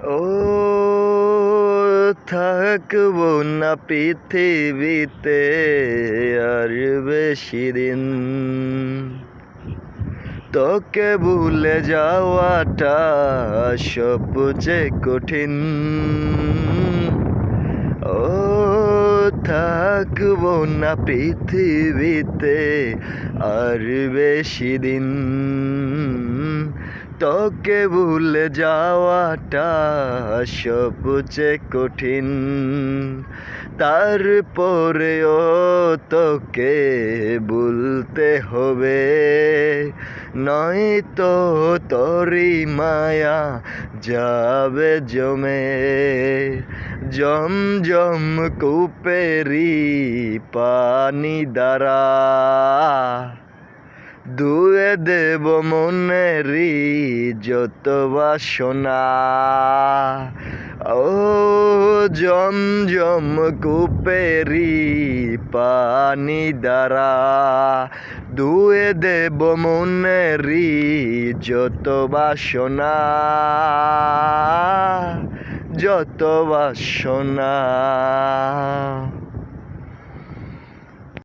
ও থাকবো না পৃথিবীতে আর বেশি দিন, তোকে ভুলে যাওয়াটা সবচেয়ে কঠিন। ও থাকবো না পৃথিবীতে আর বেশি দিন, তোকে ভুলে যাওয়াটা সবচেয়ে কঠিন। তারপরেও তোকে ভুলতে হবে, নয়তো তোরই মায়া যাবে জমে। জমজম কূপেরই পানি দ্বারা ধুয়ে দেব মনেরই যত বাসনা। ও জমজম কূপেরই পানি দ্বারা ধুয়ে দেব মনেরই যত বাসনা, যত বাসনা।